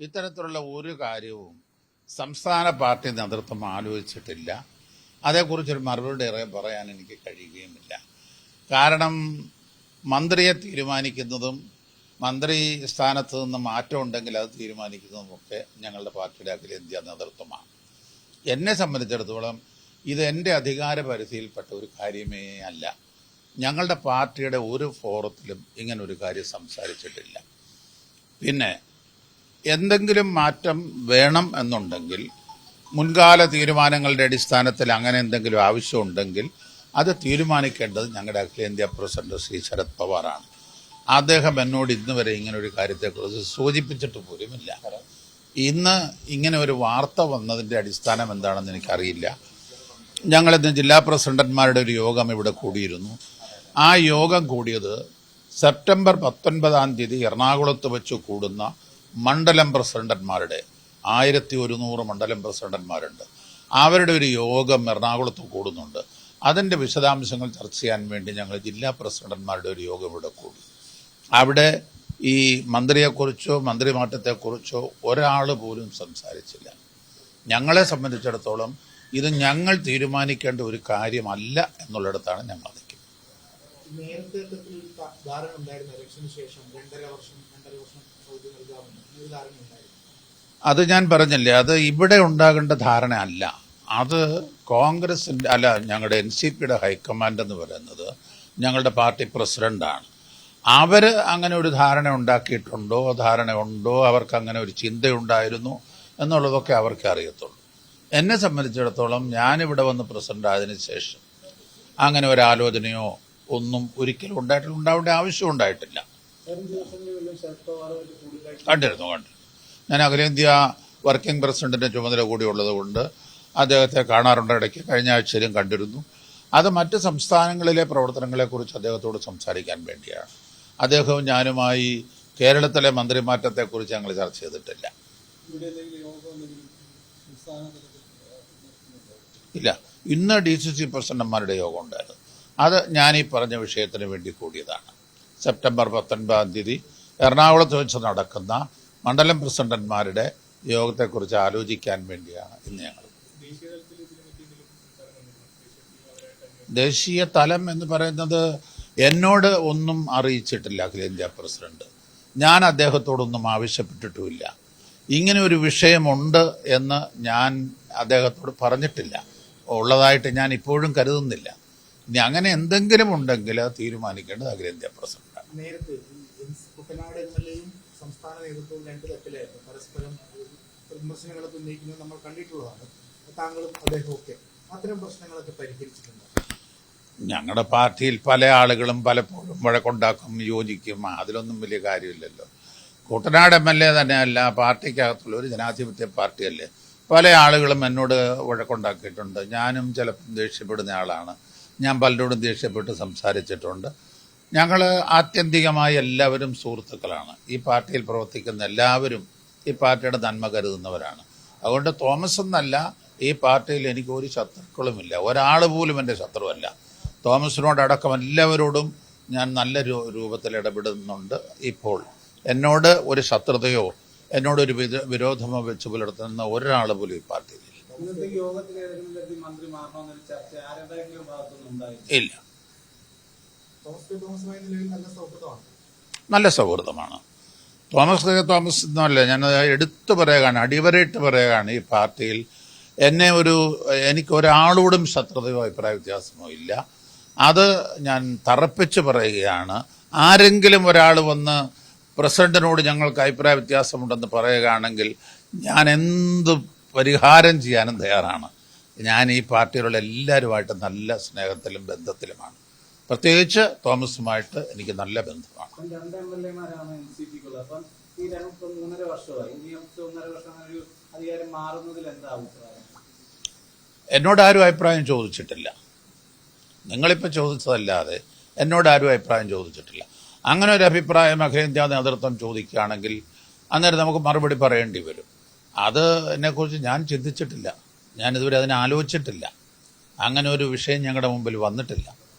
ഇത്തരത്തിലുള്ള ഒരു കാര്യവും സംസ്ഥാന പാർട്ടി നേതൃത്വം ആലോചിച്ചിട്ടില്ല. അതേക്കുറിച്ചൊരു മറുപടി പറയാൻ എനിക്ക് കഴിയുകയുമില്ല. കാരണം മന്ത്രിയെ തീരുമാനിക്കുന്നതും മന്ത്രി സ്ഥാനത്ത് നിന്ന് മാറ്റം ഉണ്ടെങ്കിൽ അത് തീരുമാനിക്കുന്നതുമൊക്കെ ഞങ്ങളുടെ പാർട്ടിയുടെ അഖിലേന്ത്യാ നേതൃത്വമാണ്. എന്നെ സംബന്ധിച്ചിടത്തോളം ഇത് എൻ്റെ അധികാര പരിധിയിൽപ്പെട്ട ഒരു കാര്യമേ അല്ല. ഞങ്ങളുടെ പാർട്ടിയുടെ ഒരു ഫോറത്തിലും ഇങ്ങനൊരു കാര്യം സംസാരിച്ചിട്ടില്ല. പിന്നെ എന്തെങ്കിലും മാറ്റം വേണം എന്നുണ്ടെങ്കിൽ മുൻകാല തീരുമാനങ്ങളുടെ അടിസ്ഥാനത്തിൽ അങ്ങനെ എന്തെങ്കിലും ആവശ്യമുണ്ടെങ്കിൽ അത് തീരുമാനിക്കേണ്ടത് ഞങ്ങളുടെ അഖിലേന്ത്യാ പ്രസിഡന്റ് ശ്രീ ശരത് പവാറാണ്. അദ്ദേഹം എന്നോട് ഇന്ന് വരെ ഇങ്ങനൊരു കാര്യത്തെക്കുറിച്ച് സൂചിപ്പിച്ചിട്ട് പോലുമില്ല. ഇന്ന് ഇങ്ങനെ ഒരു വാർത്ത വന്നതിൻ്റെ അടിസ്ഥാനം എന്താണെന്ന് എനിക്കറിയില്ല. ഞങ്ങളിന്ന് ജില്ലാ പ്രസിഡന്റ്മാരുടെ ഒരു യോഗം ഇവിടെ കൂടിയിരുന്നു. ആ യോഗം കൂടിയത് സെപ്റ്റംബർ 19 എറണാകുളത്ത് വെച്ച് കൂടുന്ന മണ്ഡലം പ്രസിഡന്റ്മാരുടെ 1100 മണ്ഡലം പ്രസിഡന്റ്മാരുണ്ട്. അവരുടെ ഒരു യോഗം എറണാകുളത്ത് കൂടുന്നുണ്ട്. അതിൻ്റെ വിശദാംശങ്ങൾ ചർച്ച ചെയ്യാൻ വേണ്ടി ഞങ്ങൾ ജില്ലാ പ്രസിഡന്റ്മാരുടെ ഒരു യോഗം ഇവിടെ കൂടി. അവിടെ ഈ മന്ത്രിയെക്കുറിച്ചോ മന്ത്രിമാറ്റത്തെക്കുറിച്ചോ ഒരാൾ പോലും സംസാരിച്ചില്ല. ഞങ്ങളെ സംബന്ധിച്ചിടത്തോളം ഇത് ഞങ്ങൾ തീരുമാനിക്കേണ്ട ഒരു കാര്യമല്ല എന്നുള്ളിടത്താണ് ഞങ്ങൾ നിൽക്കുന്നത്. നേരത്തെ ധാരണ ഉണ്ടായിരുന്നു ഇലക്ഷന് ശേഷം 2.5 വർഷം അവധി നൽകാമെന്ന് ഒരു ധാരണ ഉണ്ടായിരുന്നു. അത് ഞാൻ പറഞ്ഞില്ലേ, അത് ഇവിടെ ഉണ്ടാകേണ്ട ധാരണ അല്ല. അത് കോൺഗ്രസിൻ്റെ അല്ല, ഞങ്ങളുടെ NCPയുടെ ഹൈക്കമാൻഡ് എന്ന് പറയുന്നത് ഞങ്ങളുടെ പാർട്ടി പ്രസിഡന്റാണ്. അവർ അങ്ങനെ ഒരു ധാരണ ഉണ്ടാക്കിയിട്ടുണ്ടോ, ധാരണ ഉണ്ടോ, അവർക്ക് അങ്ങനെ ഒരു ചിന്തയുണ്ടായിരുന്നു എന്നുള്ളതൊക്കെ അവർക്ക് അറിയത്തുള്ളൂ. എന്നെ സംബന്ധിച്ചിടത്തോളം ഞാനിവിടെ വന്ന് പ്രസിഡന്റ് ആയതിനു ശേഷം അങ്ങനെ ഒരു ആലോചനയോ ഒന്നും ഒരിക്കലും ഉണ്ടാവേണ്ട ആവശ്യം ഉണ്ടായിട്ടില്ല. കണ്ടിരുന്നു. ഞാൻ അഖിലേന്ത്യാ വർക്കിംഗ് പ്രസിഡന്റിന്റെ ചുമതല കൂടി ഉള്ളതുകൊണ്ട് അദ്ദേഹത്തെ കാണാറുണ്ട്. ഇടയ്ക്ക് കഴിഞ്ഞ ആഴ്ചയിലും കണ്ടിരുന്നു. അത് മറ്റ് സംസ്ഥാനങ്ങളിലെ പ്രവർത്തനങ്ങളെക്കുറിച്ച് അദ്ദേഹത്തോട് സംസാരിക്കാൻ വേണ്ടിയാണ്. അദ്ദേഹവും ഞാനുമായി കേരളത്തിലെ മന്ത്രിമാറ്റത്തെക്കുറിച്ച് ഞങ്ങൾ ചർച്ച ചെയ്തിട്ടില്ല. ഇല്ല, ഇന്ന് DCC പ്രസിഡന്റുമാരുടെ യോഗം ഉണ്ടായിരുന്നു. അത് ഞാനീ പറഞ്ഞ വിഷയത്തിന് വേണ്ടി കൂടിയതാണ്. സെപ്റ്റംബർ 19 എറണാകുളത്ത് വെച്ച് നടക്കുന്ന മണ്ഡലം പ്രസിഡന്റ്മാരുടെ യോഗത്തെക്കുറിച്ച് ആലോചിക്കാൻ വേണ്ടിയാണ് ഇന്ന് ഞങ്ങൾ. ദേശീയ തലം എന്ന് പറയുന്നത് എന്നോട് ഒന്നും അറിയിച്ചിട്ടില്ല അഖിലേന്ത്യാ പ്രസിഡന്റ്. ഞാൻ അദ്ദേഹത്തോടൊന്നും ആവശ്യപ്പെട്ടിട്ടുമില്ല. ഇങ്ങനെ ഒരു വിഷയമുണ്ട് എന്ന് ഞാൻ അദ്ദേഹത്തോട് പറഞ്ഞിട്ടില്ല. ഉള്ളതായിട്ട് ഞാൻ ഇപ്പോഴും കരുതുന്നില്ല. ഇനി അങ്ങനെ എന്തെങ്കിലും ഉണ്ടെങ്കിൽ അത് തീരുമാനിക്കേണ്ടത് അഖിലേന്ത്യാ പ്രസിഡന്റാണ്. നേരത്തെ കുട്ടനാട് MLAയും സംസ്ഥാന നേതൃത്വവും 2 തട്ടിലായിരുന്നു. പരസ്പരം വിമർശനങ്ങളൊക്കെ ഉന്നയിക്കുന്നത് നമ്മൾ കണ്ടിട്ടുള്ളതാണ്. താങ്കളും അദ്ദേഹവും ഒക്കെ അത്തരം പ്രശ്നങ്ങളൊക്കെ പരിഹരിച്ചിട്ടുണ്ട്. ഞങ്ങളുടെ പാർട്ടിയിൽ പല ആളുകളും പലപ്പോഴും വഴക്കുണ്ടാക്കും, യോജിക്കും. അതിലൊന്നും വലിയ കാര്യമില്ലല്ലോ. കുട്ടനാട് MLA തന്നെയല്ല, പാർട്ടിക്കകത്തുള്ള ഒരു ജനാധിപത്യ പാർട്ടിയല്ലേ. പല ആളുകളും എന്നോട് വഴക്കുണ്ടാക്കിയിട്ടുണ്ട്. ഞാനും ചിലപ്പോൾ ദേഷ്യപ്പെടുന്ന ആളാണ്. ഞാൻ പലരോടും ദേഷ്യപ്പെട്ട് സംസാരിച്ചിട്ടുണ്ട്. ഞങ്ങൾ ആത്യന്തികമായി എല്ലാവരും സുഹൃത്തുക്കളാണ്. ഈ പാർട്ടിയിൽ പ്രവർത്തിക്കുന്ന എല്ലാവരും ഈ പാർട്ടിയുടെ നന്മ കരുതുന്നവരാണ്. അതുകൊണ്ട് തോമസ് എന്നല്ല, ഈ പാർട്ടിയിൽ എനിക്ക് ഒരു ശത്രുക്കളുമില്ല. ഒരാൾ പോലും എൻ്റെ ശത്രുവല്ല. തോമസിനോടടക്കം എല്ലാവരോടും ഞാൻ നല്ല രൂപത്തിൽ ഇടപെടുന്നുണ്ട്. ഇപ്പോൾ എന്നോട് ഒരു ശത്രുതയോ എന്നോടൊരു വിരോധമോ വെച്ച് പുലർത്തുന്ന ഒരാൾ പോലും ഈ പാർട്ടിയിൽ ഇല്ല. നല്ല സൗഹൃദമാണ്. തോമസ് എന്നല്ല, ഞാൻ എടുത്തു പറയുകയാണ്, അടിവരയിട്ട് പറയുകയാണ്, ഈ പാർട്ടിയിൽ എനിക്കൊരാളോടും ശത്രുതയോ അഭിപ്രായ വ്യത്യാസമോ ഇല്ല. അത് ഞാൻ തറപ്പിച്ച് പറയുകയാണ്. ആരെങ്കിലും ഒരാൾ വന്ന് പ്രസിഡന്റിനോട് ഞങ്ങൾക്ക് അഭിപ്രായ വ്യത്യാസമുണ്ടെന്ന് പറയുകയാണെങ്കിൽ ഞാൻ എന്ത് പരിഹാരം ചെയ്യാനും തയ്യാറാണ്. ഞാൻ ഈ പാർട്ടിയിലുള്ള എല്ലാവരുമായിട്ട് നല്ല സ്നേഹത്തിലും ബന്ധത്തിലുമാണ്. പ്രത്യേകിച്ച് തോമസുമായിട്ട് എനിക്ക് നല്ല ബന്ധമാണ്. എന്നോട് ആരും അഭിപ്രായം ചോദിച്ചിട്ടില്ല. നിങ്ങളിപ്പോൾ ചോദിച്ചതല്ലാതെ എന്നോട് ആരും അഭിപ്രായം ചോദിച്ചിട്ടില്ല. അങ്ങനെ ഒരു അഭിപ്രായം അഖിലേന്ത്യാ നേതൃത്വം ചോദിക്കുകയാണെങ്കിൽ അന്നേരം നമുക്ക് മറുപടി പറയേണ്ടി വരും. അത് എന്നെക്കുറിച്ച് ഞാൻ ചിന്തിച്ചിട്ടില്ല. ഞാനിതുവരെ അതിനെ ആലോചിച്ചിട്ടില്ല. അങ്ങനെ ഒരു വിഷയം ഞങ്ങളുടെ മുമ്പിൽ വന്നിട്ടില്ല.